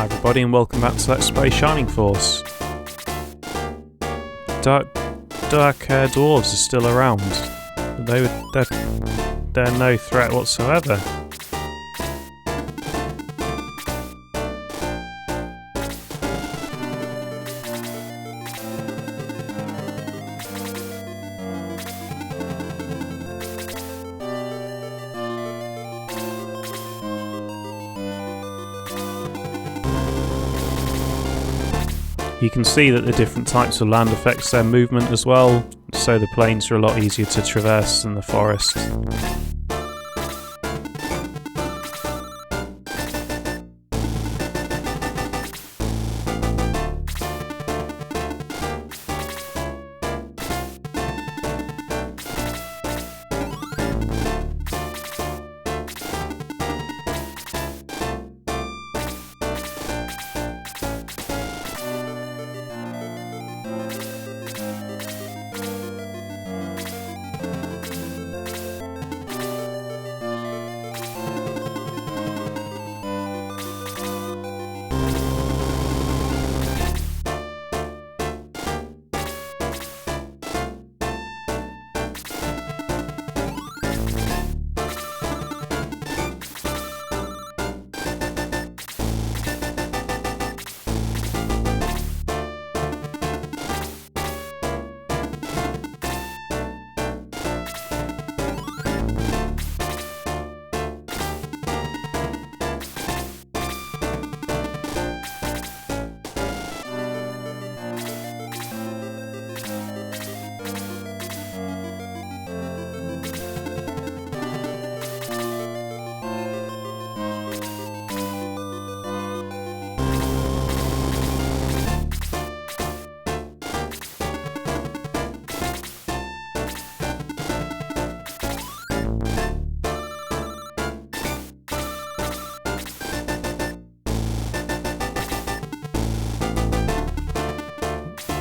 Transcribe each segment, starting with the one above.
Hi everybody and welcome back to Let's Play Shining Force. Dark dwarves are still around. They're no threat whatsoever. You can see that the different types of land affects their movement as well, so the plains are a lot easier to traverse than the forest.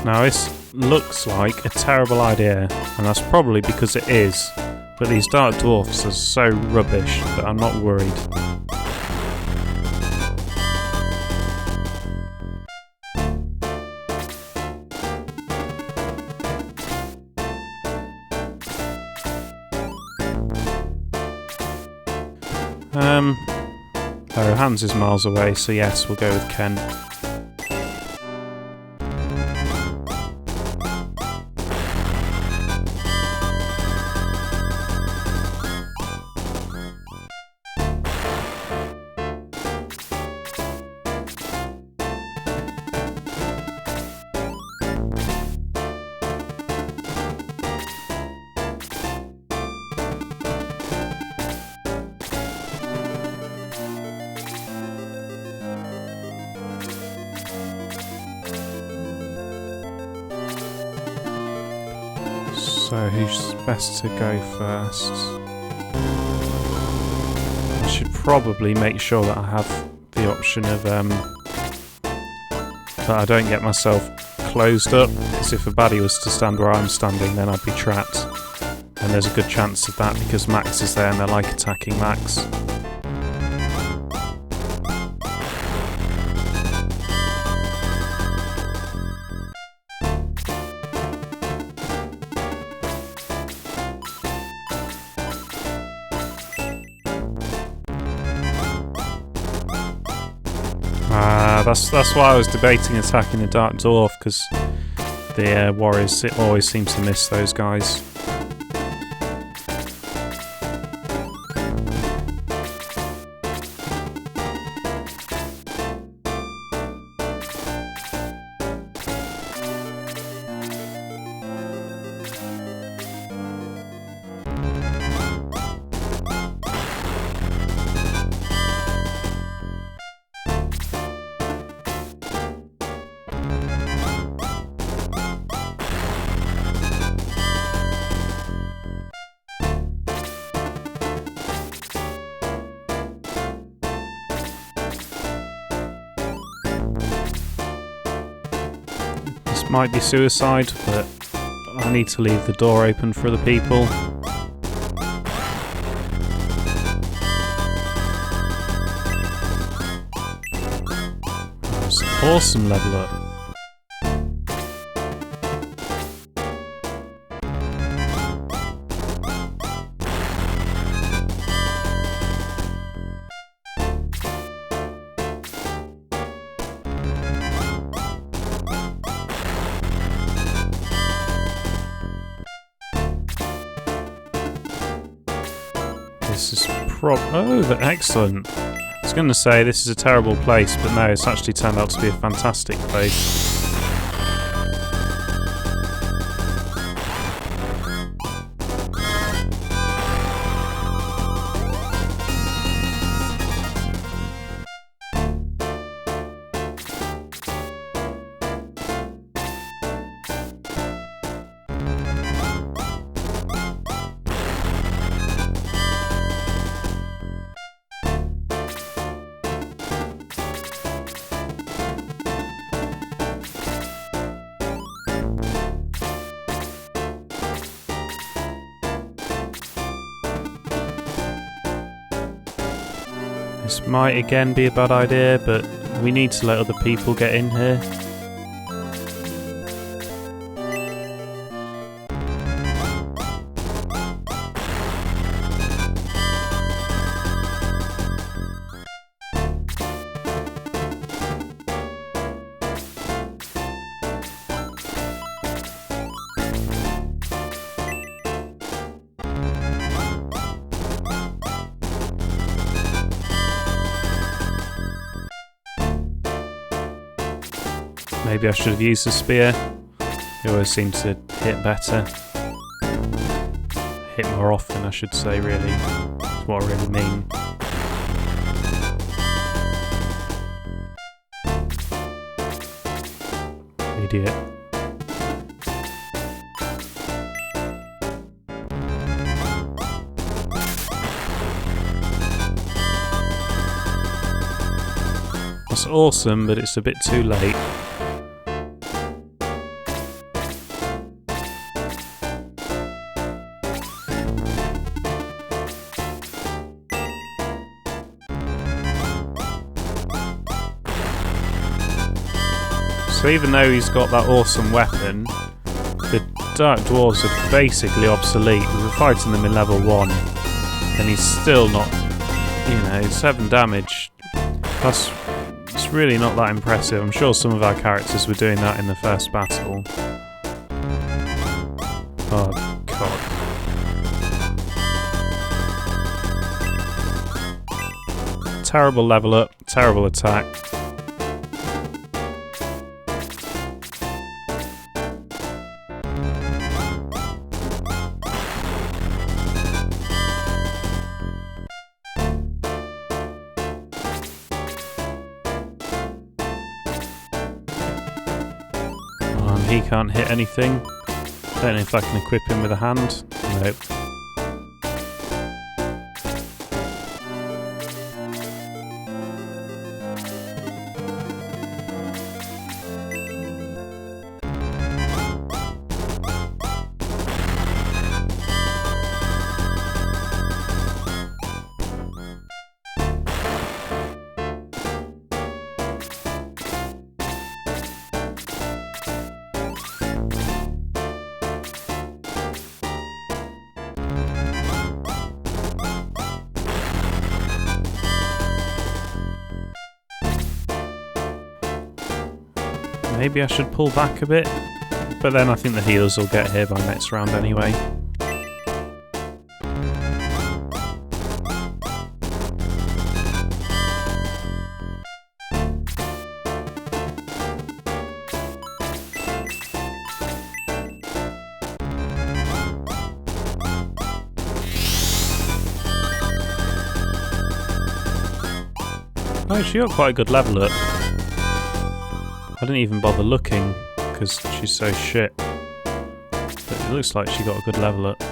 Now this looks like a terrible idea, and that's probably because it is, but these dark dwarfs are so rubbish that I'm not worried. Oh, Hans is miles away, so yes, we'll go with Ken. So who's best to go first? I should probably make sure that I have the option of that I don't get myself closed up, because if a baddie was to stand where I'm standing then I'd be trapped, and there's a good chance of that because Max is there and they're like attacking Max. That's why I was debating attacking the Dark Dwarf, because the warriors always seem to miss those guys. Might be suicide, but I need to leave the door open for other people. Awesome level up. This is oh, excellent. I was going to say this is a terrible place, but no, it's actually turned out to be a fantastic place. This might again be a bad idea, but we need to let other people get in here. Maybe I should have used the spear. They always seem to hit better. Hit more often, I should say, really. That's what I really mean. Idiot. That's awesome, but it's a bit too late. So even though he's got that awesome weapon, the Dark Dwarves are basically obsolete. We were fighting them in level 1, and he's still not, 7 damage. It's really not that impressive. I'm sure some of our characters were doing that in the first battle. Oh, God. Terrible level up, terrible attack. He can't hit anything. Don't know if I can equip him with a hand. Nope. Maybe I should pull back a bit, but then I think the healers will get here by next round anyway. Oh, she got quite a good level up. I didn't even bother looking because she's so shit. But it looks like she got a good level up.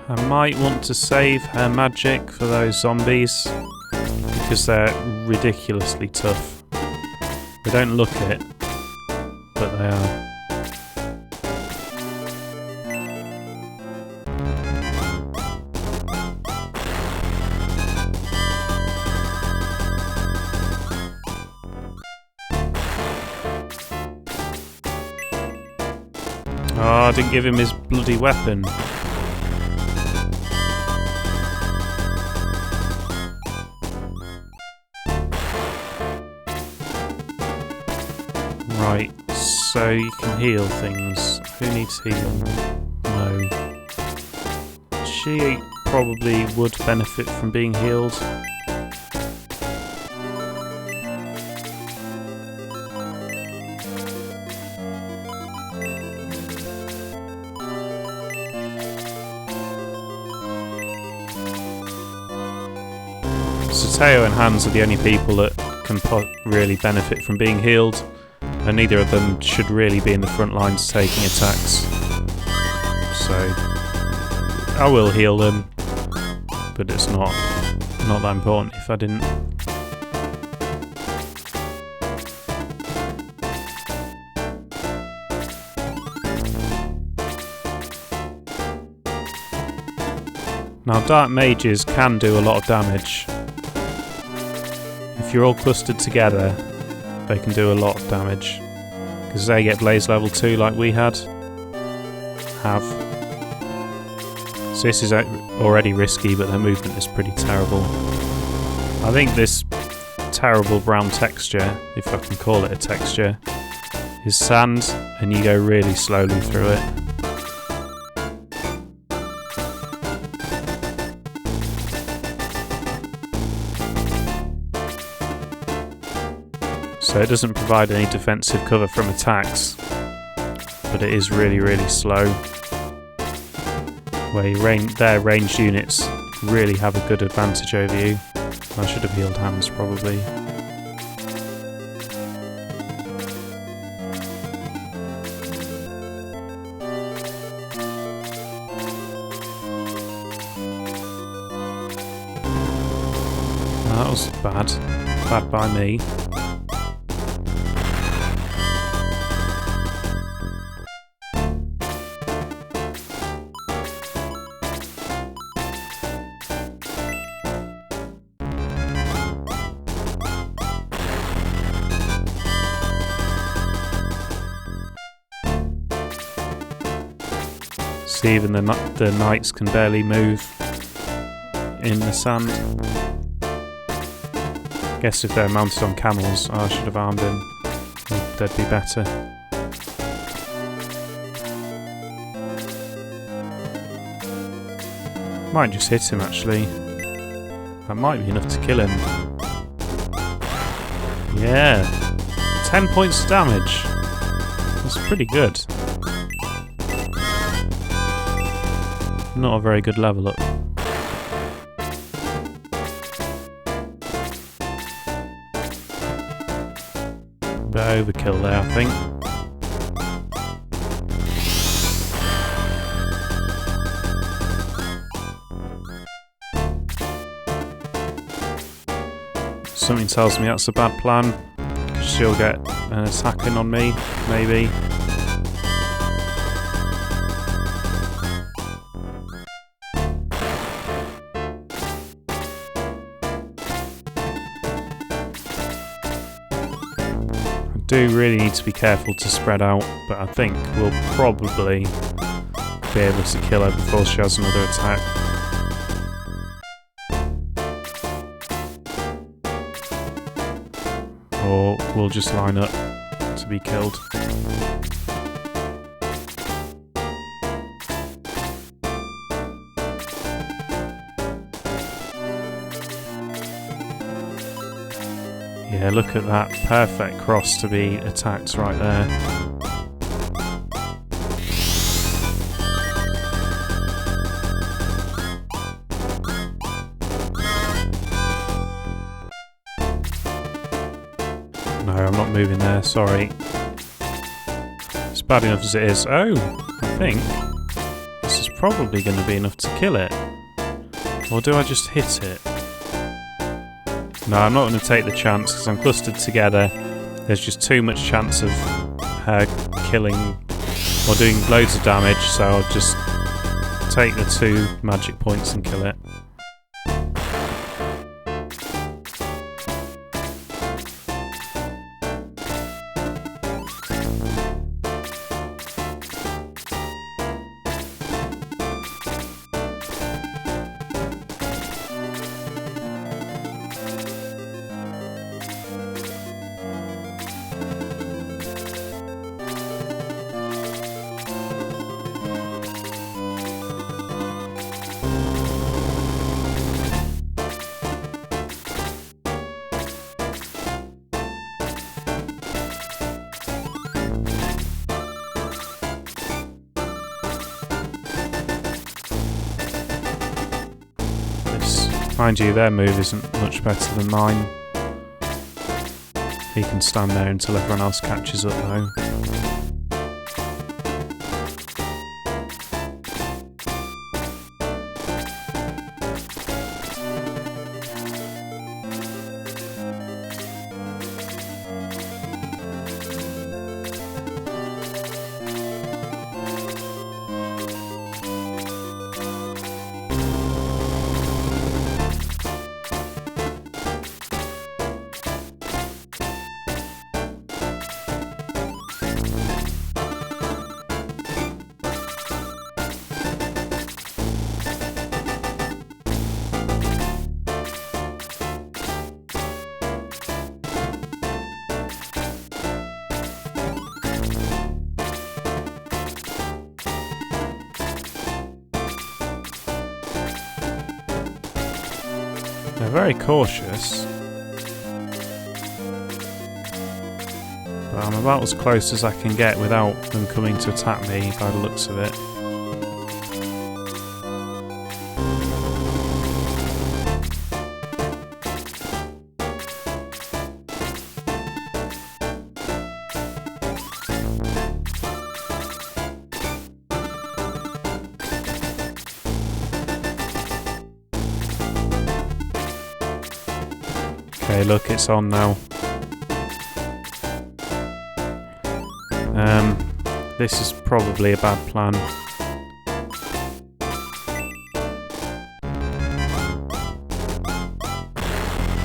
I might want to save her magic for those zombies because they're ridiculously tough. They don't look it, but they are. Oh, I didn't give him his bloody weapon. Right, so you can heal things. Who needs healing? No. She probably would benefit from being healed. Teo and Hans are the only people that can really benefit from being healed, and neither of them should really be in the front lines taking attacks. So I will heal them, but it's not that important if I didn't. Now dark mages can do a lot of damage. If you're all clustered together, they can do a lot of damage. Because they get blaze level 2 like we have. So this is already risky, but their movement is pretty terrible. I think this terrible brown texture, if I can call it a texture, is sand, and you go really slowly through it. So it doesn't provide any defensive cover from attacks, but it is really, really slow. Where their ranged units really have a good advantage over you. I should have healed Hans probably. That was bad. Bad by me. See, even the knights can barely move in the sand. Guess if they're mounted on camels, I should have armed them. They'd be better. Might just hit him actually. That might be enough to kill him. Yeah, 10 points of damage. That's pretty good. Not a very good level up. Bit overkill there, I think. Something tells me that's a bad plan, because she'll get an attack in on me, maybe. Do really need to be careful to spread out, but I think we'll probably be able to kill her before she has another attack. Or we'll just line up to be killed. Yeah, look at that perfect cross to be attacked right there. No, I'm not moving there, sorry. It's bad enough as it is. Oh, I think this is probably going to be enough to kill it. Or do I just hit it? No, I'm not going to take the chance because I'm clustered together. There's just too much chance of her killing or doing loads of damage, so I'll just take the 2 magic points and kill it. Mind you, their move isn't much better than mine. He can stand there until everyone else catches up though. They're very cautious, but I'm about as close as I can get without them coming to attack me by the looks of it. Okay, look, it's on now. This is probably a bad plan.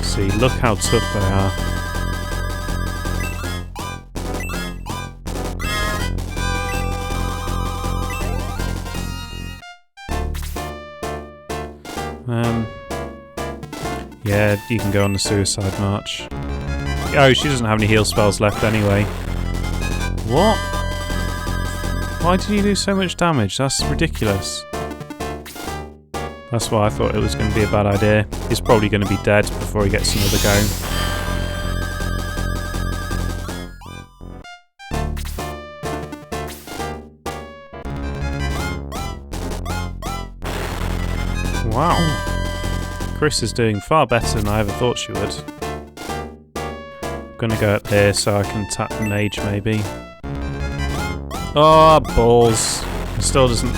See, look how tough they are. Yeah, you can go on the suicide march. Oh, she doesn't have any heal spells left anyway. What? Why did he do so much damage? That's ridiculous. That's why I thought it was going to be a bad idea. He's probably going to be dead before he gets another go. Wow. Chris is doing far better than I ever thought she would. I'm gonna go up here so I can tap the mage maybe. Oh, balls. It still doesn't...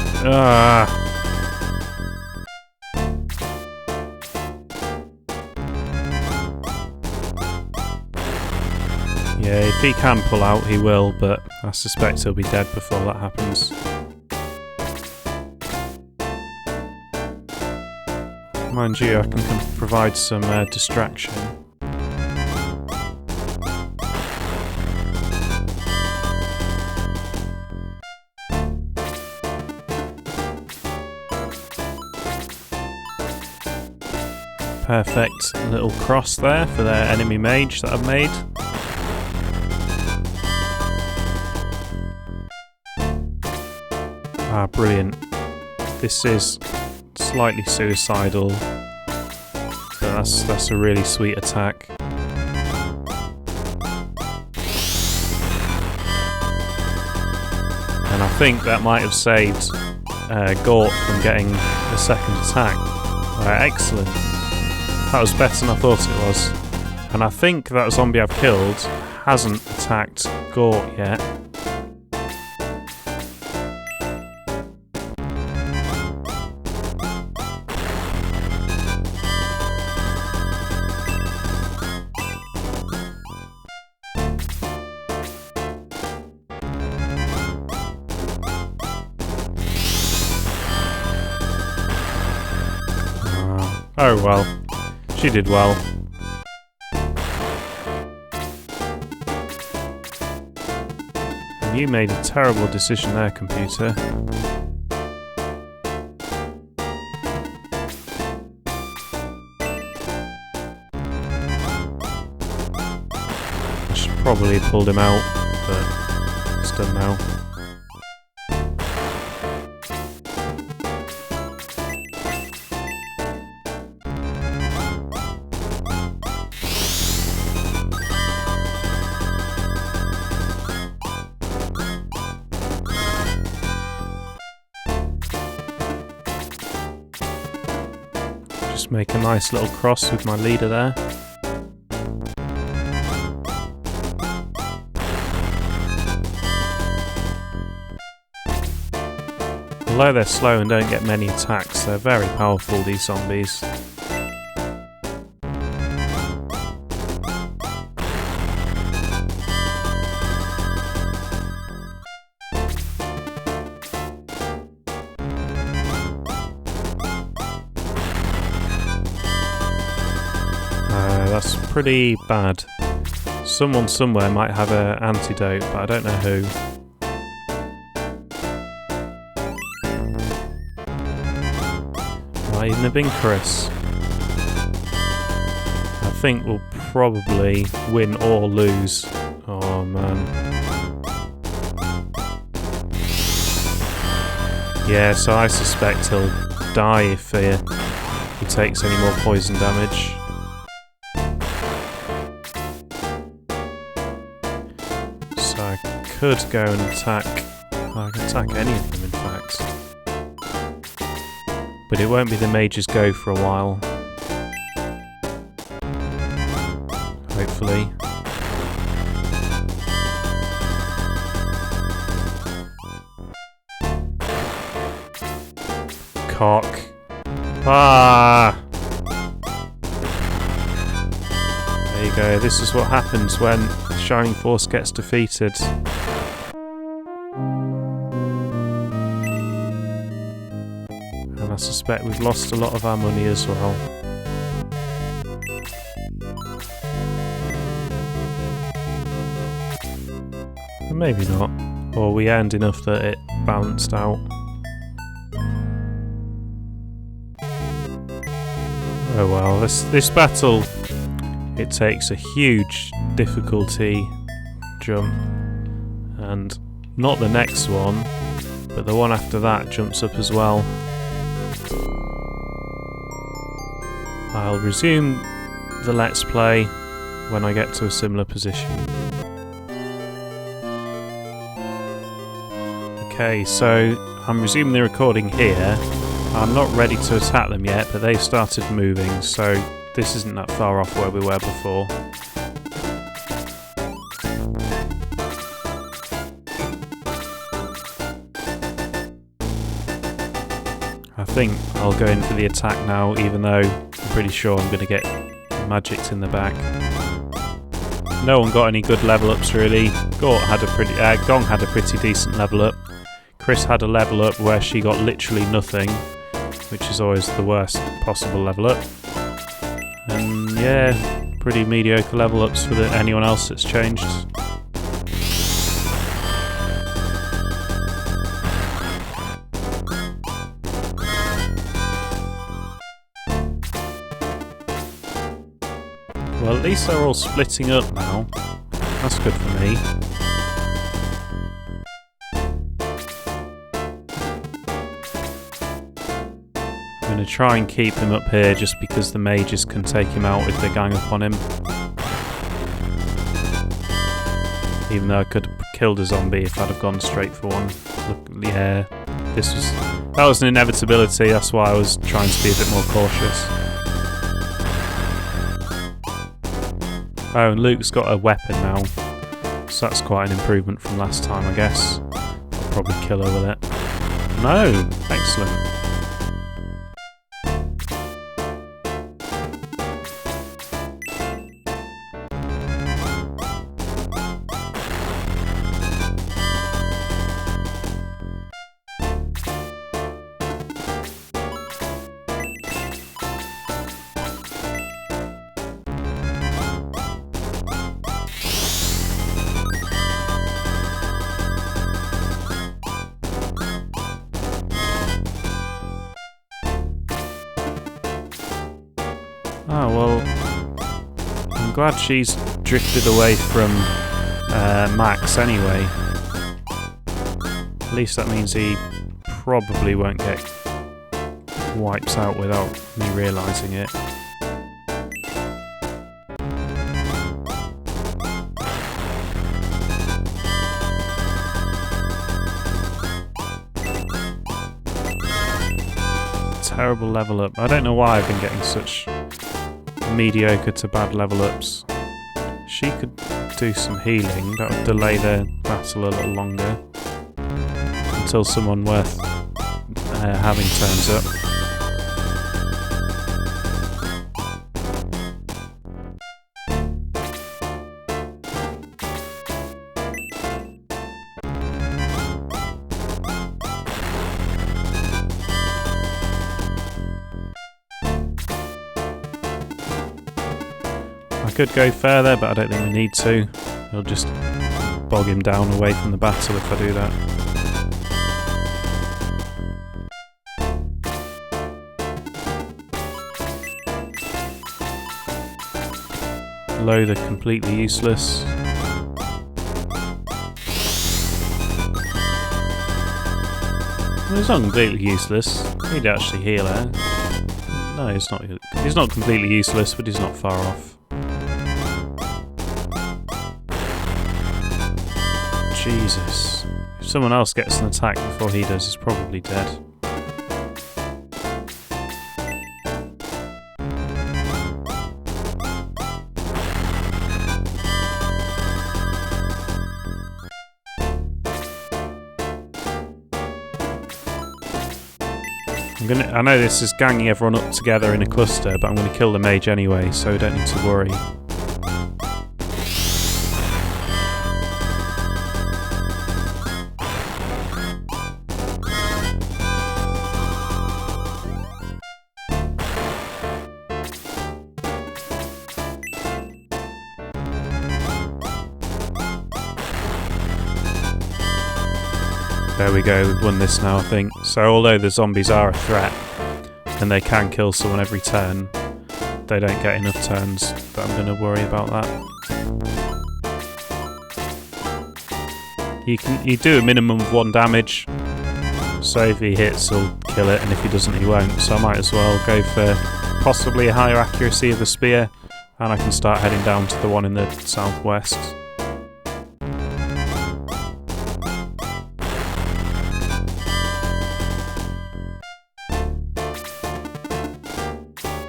Yeah, if he can pull out, he will, but I suspect he'll be dead before that happens. Mind you, I can provide some distraction. Perfect little cross there for their enemy mage that I've made. Ah, brilliant. This is slightly suicidal, but that's a really sweet attack. And I think that might have saved Gort from getting the second attack. Excellent. That was better than I thought it was. And I think that zombie I've killed hasn't attacked Gort yet. Oh well. She did well. And you made a terrible decision there, computer. I should probably have pulled him out, but it's done now. Just make a nice little cross with my leader there. Although they're slow and don't get many attacks, they're very powerful, these zombies. That's pretty bad. Someone somewhere might have an antidote, but I don't know who. Might even have been Chris. I think we'll probably win or lose. Oh man. Yeah, so I suspect he'll die if he takes any more poison damage. So I could go and attack. I can attack any of them, in fact. But it won't be the mage's go for a while. Hopefully. Cock. Ah! There you go. This is what happens when the Shining Force gets defeated. And I suspect we've lost a lot of our money as well. Maybe not. Or we earned enough that it balanced out. Oh well, this battle, it takes a huge difficulty jump. And not the next one, but the one after that jumps up as well. I'll resume the Let's Play when I get to a similar position. Okay, so I'm resuming the recording here. I'm not ready to attack them yet, but they've started moving, so this isn't that far off where we were before. I think I'll go in for the attack now, even though I'm pretty sure I'm going to get magicked in the back. No one got any good level ups really. Gong had a pretty decent level up. Chris had a level up where she got literally nothing, which is always the worst possible level up. And yeah, pretty mediocre level ups for anyone else that's changed. Well, at least they're all splitting up now. That's good for me. I'm going to try and keep him up here just because the mages can take him out if they gang up on him. Even though I could have killed a zombie if I'd have gone straight for one. Look, yeah, that was an inevitability, that's why I was trying to be a bit more cautious. Oh, and Luke's got a weapon now, so that's quite an improvement from last time, I guess. I'll probably kill her with it. No! Excellent. Oh, well, I'm glad she's drifted away from Max anyway. At least that means he probably won't get wiped out without me realising it. Terrible level up. I don't know why I've been getting such mediocre to bad level ups. She could do some healing. That would delay the battle a little longer until someone worth having turns up. I could go further, but I don't think we need to. It'll just bog him down away from the battle if I do that. Low, they're completely useless. Well, he's not completely useless. He'd actually heal her. No, he's not. He's not completely useless, but he's not far off. Jesus. If someone else gets an attack before he does, he's probably dead. I know this is ganging everyone up together in a cluster, but I'm going to kill the mage anyway, so we don't need to worry. There we go, we've won this now I think. So although the zombies are a threat, and they can kill someone every turn, they don't get enough turns that I'm going to worry about that. You do a minimum of 1 damage, so if he hits he'll kill it, and if he doesn't he won't, so I might as well go for possibly a higher accuracy of the spear, and I can start heading down to the one in the southwest.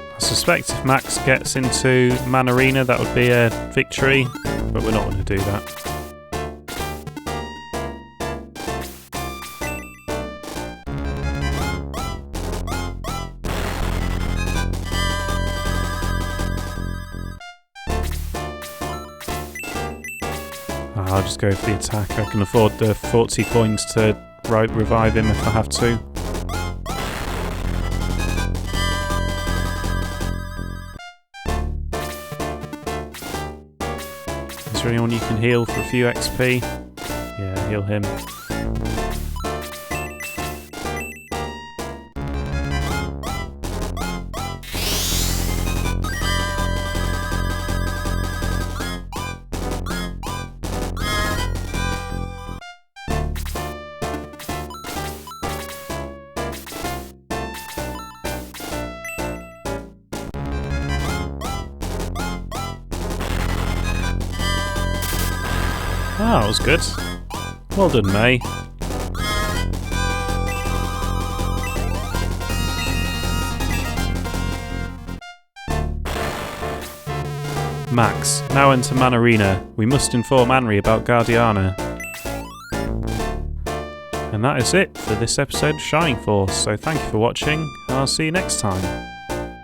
I suspect if Max gets into Manarina that would be a victory, but we're not going to do that. I'll just go for the attack. I can afford the 40 coins to revive him if I have to. Is there anyone you can heal for a few XP? Yeah, heal him. Ah, that was good. Well done, May. Max, now enter Manarina. We must inform Anri about Guardiana. And that is it for this episode of Shining Force, so thank you for watching, and I'll see you next time.